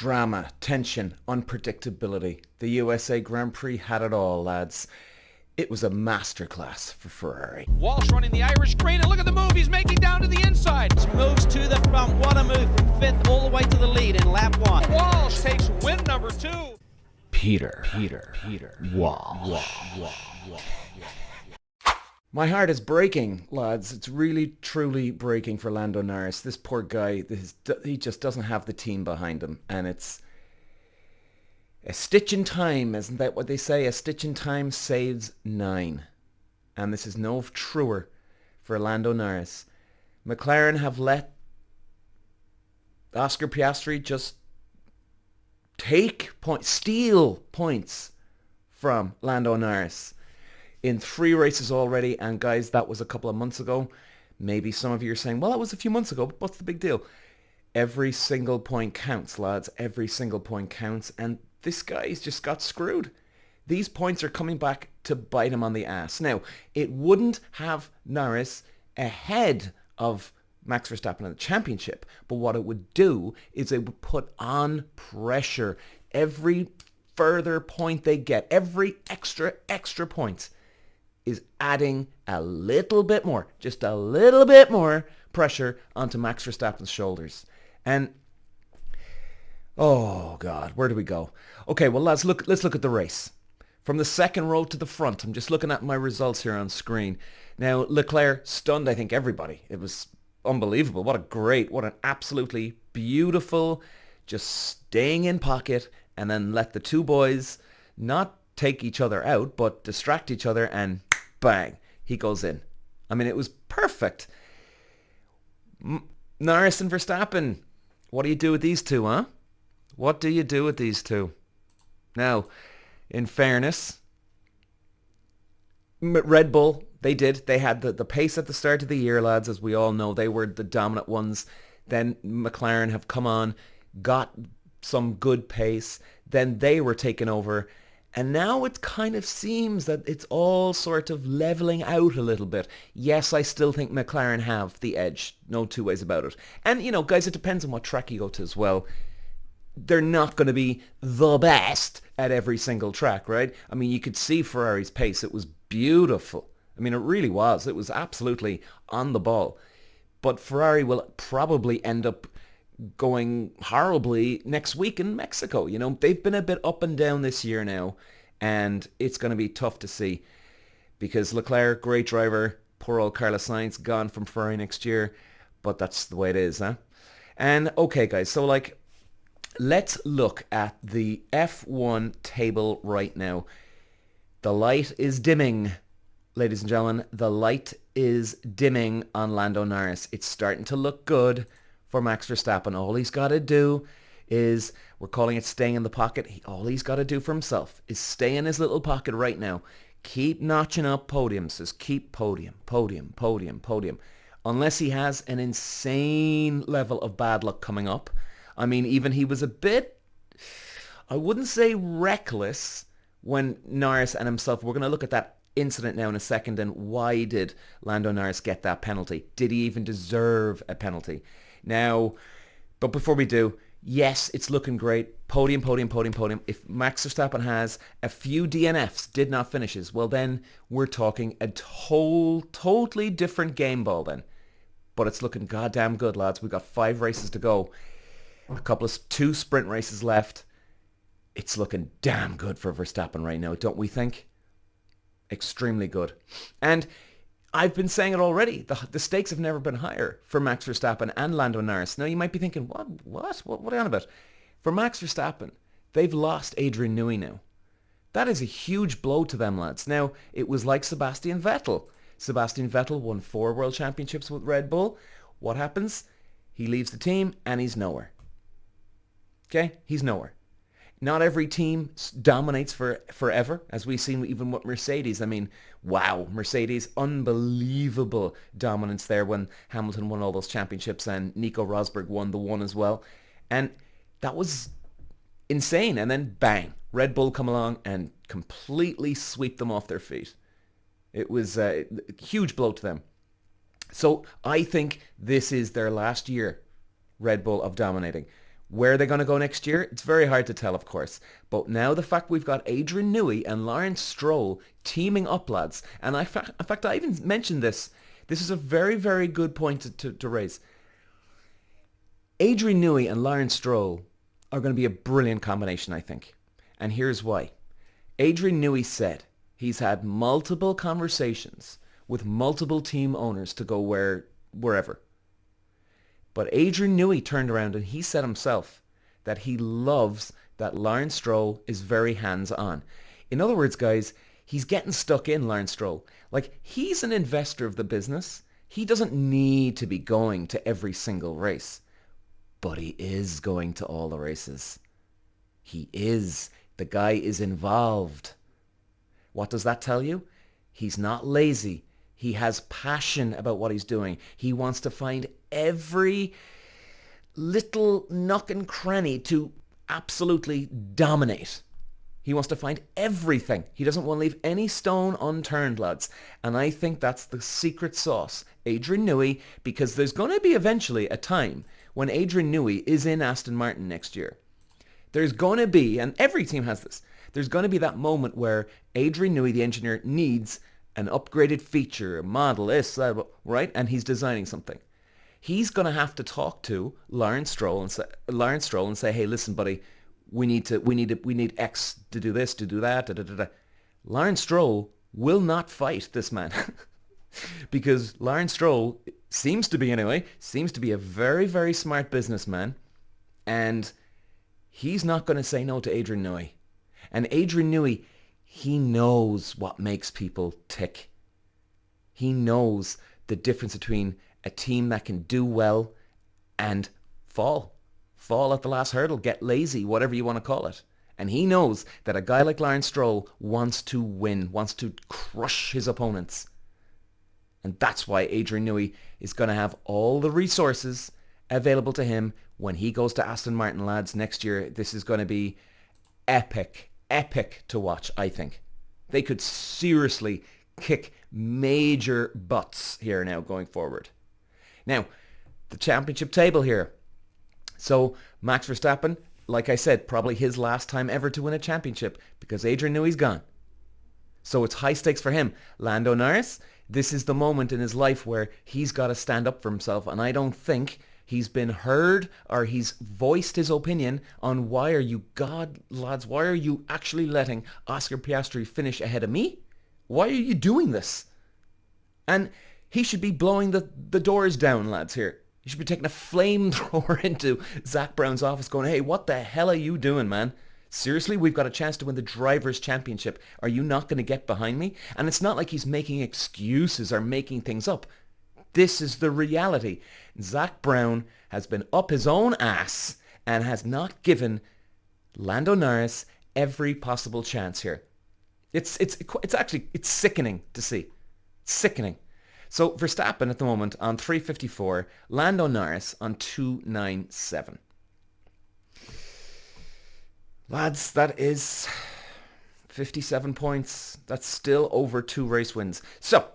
drama, tension, unpredictability. The USA Grand Prix had it all, lads. It was a masterclass for Ferrari. Walsh running the Irish green, and look at the move he's making down to the inside. Moves to the front. What a move from fifth all the way to the lead in lap one. Walsh takes win number 2. Peter Walsh. My heart is breaking, lads. It's really, truly breaking for Lando Norris. This poor guy, he just doesn't have the team behind him. And it's a stitch in time, isn't that what they say? A stitch in time saves 9. And this is no truer for Lando Norris. McLaren have let Oscar Piastri just steal points from Lando Norris in 3 races already. And guys, that was a couple of months ago. Maybe some of you are saying, well, that was a few months ago, but what's the big deal? Every single point counts, lads. Every single point counts. And this guy's just got screwed. These points are coming back to bite him on the ass. Now, it wouldn't have Norris ahead of Max Verstappen in the championship, but what it would do is it would put on pressure. Every further point they get, every extra point is adding a little bit more, just a little bit more pressure onto Max Verstappen's shoulders. And oh God, where do we go? Okay, well let's look at the race. From the second row to the front, I'm just looking at my results here on screen. Now, Leclerc stunned, I think, everybody. It was unbelievable. What an absolutely beautiful, just staying in pocket and then let the two boys not take each other out, but distract each other, and bang, he goes in. I mean, it was perfect. Norris and Verstappen, what do you do with these two, huh? What do you do with these two? Now, in fairness, Red Bull, they had the pace at the start of the year, lads, as we all know. They were the dominant ones. Then McLaren have come on, got some good pace. Then they were taken over. And now it kind of seems that it's all sort of leveling out a little bit. Yes, I still think McLaren have the edge. No two ways about it. And, you know, guys, it depends on what track you go to as well. They're not going to be the best at every single track, right? I mean, you could see Ferrari's pace. It was beautiful. I mean, it really was. It was absolutely on the ball. But Ferrari will probably end up going horribly next week in Mexico. You know, they've been a bit up and down this year now, and it's going to be tough to see because Leclerc, great driver, poor old Carlos Sainz, gone from Ferrari next year, but that's the way it is, huh? And okay, guys, so let's look at the F1 table right now. The light is dimming, ladies and gentlemen. The light is dimming on Lando Norris. It's starting to look good for Max Verstappen. All he's got to do is, we're calling it staying in the pocket. All he's got to do for himself is stay in his little pocket right now. Keep notching up podiums. Just keep podium. Unless he has an insane level of bad luck coming up. I mean, even he was a bit, I wouldn't say reckless when Norris and himself, we're going to look at that incident now in a second, and why did Lando Norris get that penalty? Did he even deserve a penalty? Now, but before we do, yes, it's looking great. Podium. If Max Verstappen has a few DNFs, did not finishes, well then we're talking a totally different game ball then. But it's looking goddamn good, lads. We've got 5 races to go. Two sprint races left. It's looking damn good for Verstappen right now, don't we think? Extremely good. And I've been saying it already. The stakes have never been higher for Max Verstappen and Lando Norris. Now you might be thinking, what are you on about? For Max Verstappen, they've lost Adrian Newey now. That is a huge blow to them, lads. Now, it was like Sebastian Vettel. Sebastian Vettel won 4 world championships with Red Bull. What happens? He leaves the team and he's nowhere. Okay? He's nowhere. Not every team dominates forever, as we've seen even with Mercedes. I mean, wow, Mercedes, unbelievable dominance there when Hamilton won all those championships and Nico Rosberg won the one as well. And that was insane. And then bang, Red Bull come along and completely sweep them off their feet. It was a huge blow to them. So I think this is their last year, Red Bull, of dominating. Where are they going to go next year? It's very hard to tell, of course. But now the fact we've got Adrian Newey and Lawrence Stroll teaming up, lads, and in fact, I even mentioned this. This is a very, very good point to raise. Adrian Newey and Lawrence Stroll are going to be a brilliant combination, I think. And here's why. Adrian Newey said he's had multiple conversations with multiple team owners to go wherever. But Adrian Newey turned around and he said himself that he loves that Lawrence Stroll is very hands-on. In other words, guys, he's getting stuck in, Lawrence Stroll. Like, he's an investor of the business. He doesn't need to be going to every single race. But he is going to all the races. He is. The guy is involved. What does that tell you? He's not lazy. He has passion about what he's doing. He wants to find every little nook and cranny to absolutely dominate. He wants to find everything. He doesn't want to leave any stone unturned, lads. And I think that's the secret sauce. Adrian Newey, because there's going to be eventually a time when Adrian Newey is in Aston Martin next year. There's going to be, and every team has this, there's going to be that moment where Adrian Newey, the engineer, needs an upgraded feature, a model, this, that, right? And he's designing something. He's going to have to talk to Lawrence Stroll and say, hey, listen, buddy, we need X to do this, to do that, da, da, da, da. Lawrence Stroll will not fight this man because Lawrence Stroll seems to be a very, very smart businessman, and he's not going to say no to Adrian Newey. And Adrian Newey, he knows what makes people tick. He knows the difference between a team that can do well and fall at the last hurdle, get lazy, whatever you want to call it. And he knows that a guy like Lawrence Stroll wants to win, wants to crush his opponents. And that's why Adrian Newey is going to have all the resources available to him when he goes to Aston Martin, lads, next year. This is going to be epic to watch, I think. They could seriously kick major butts here now going forward. Now, the championship table here. So Max Verstappen, like I said, probably his last time ever to win a championship because Adrian Newey's gone. So it's high stakes for him. Lando Norris, this is the moment in his life where he's got to stand up for himself, and I don't think he's been heard or he's voiced his opinion on why are you actually letting Oscar Piastri finish ahead of me? Why are you doing this? And he should be blowing the doors down, lads, here. He should be taking a flamethrower into Zak Brown's office going, hey, what the hell are you doing, man? Seriously, we've got a chance to win the Drivers' Championship. Are you not going to get behind me? And it's not like he's making excuses or making things up. This is the reality. Zak Brown has been up his own ass and has not given Lando Norris every possible chance here. It's sickening to see. It's sickening. So Verstappen at the moment on 354, Lando Norris on 297. Lads, that is 57 points. That's still over 2 race wins. So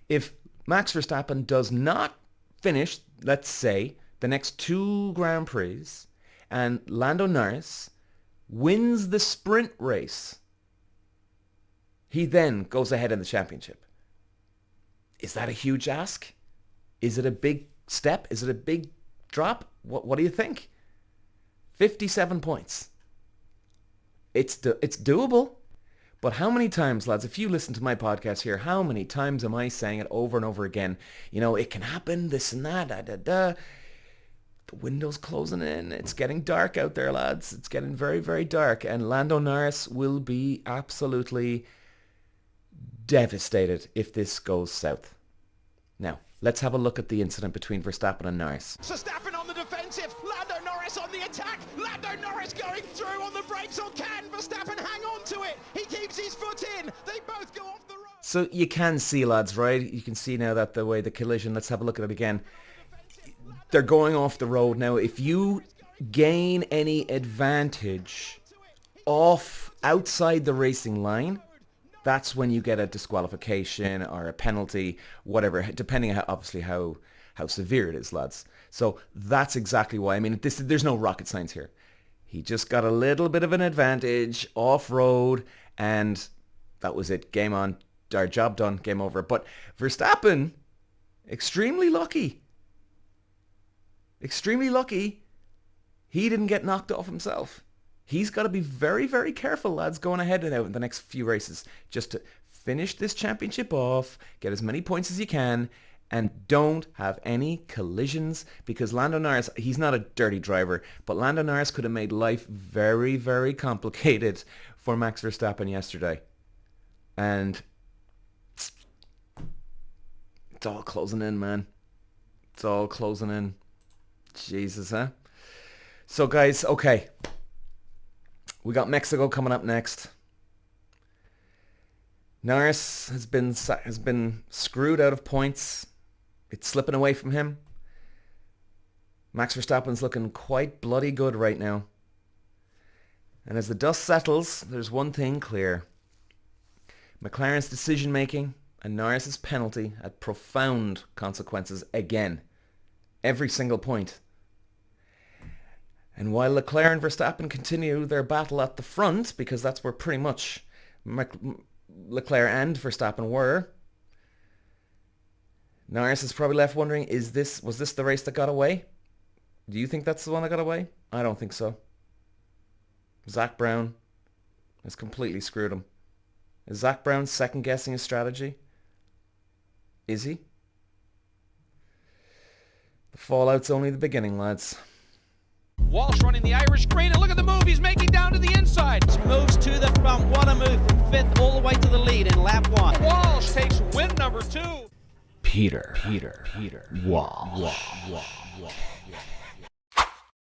if Max Verstappen does not finish, let's say, the next 2 Grand Prix and Lando Norris wins the sprint race, he then goes ahead in the championship. Is that a huge ask? Is it a big step? Is it a big drop? What do you think? 57 points. It's doable. But how many times, lads, if you listen to my podcast here, how many times am I saying it over and over again? You know, it can happen, this and that, The window's closing in. It's getting dark out there, lads. It's getting very, very dark. And Lando Norris will be absolutely devastated if this goes south. Now, let's have a look at the incident between Verstappen and Norris. Verstappen on the defensive, Lando Norris on the attack, Lando Norris going through on the brakes on can Verstappen hang on to it, he keeps his foot in, they both go off the road. So you can see, lads, right? You can see now that the way the collision, let's have a look at it again. They're going off the road. Now, if you gain any advantage outside the racing line, that's when you get a disqualification or a penalty, whatever, depending on obviously how how severe it is, lads. So that's exactly why. I mean, there's no rocket science here. He just got a little bit of an advantage off-road, and that was it. Game on. Our job done. Game over. But Verstappen, extremely lucky. Extremely lucky he didn't get knocked off himself. He's got to be very, very careful, lads, going ahead and out in the next few races, just to finish this championship off, get as many points as you can, and don't have any collisions, because Lando Norris, he's not a dirty driver, but Lando Norris could have made life very, very complicated for Max Verstappen yesterday. And it's all closing in, man. It's all closing in. Jesus, huh? So, guys, okay. We got Mexico coming up next. Norris has been screwed out of points. It's slipping away from him. Max Verstappen's looking quite bloody good right now. And as the dust settles, there's one thing clear. McLaren's decision-making and Norris's penalty had profound consequences again. Every single point. And while Leclerc and Verstappen continue their battle at the front, because that's where pretty much Leclerc and Verstappen were, Norris is probably left wondering, was this the race that got away? Do you think that's the one that got away? I don't think so. Zak Brown has completely screwed him. Is Zak Brown second-guessing his strategy? Is he? The fallout's only the beginning, lads. Walsh running the Irish green, and look at the move he's making down to the inside. Moves to the front. What a move from 5th all the way to the lead in lap 1. Walsh takes win number 2. Peter Walsh.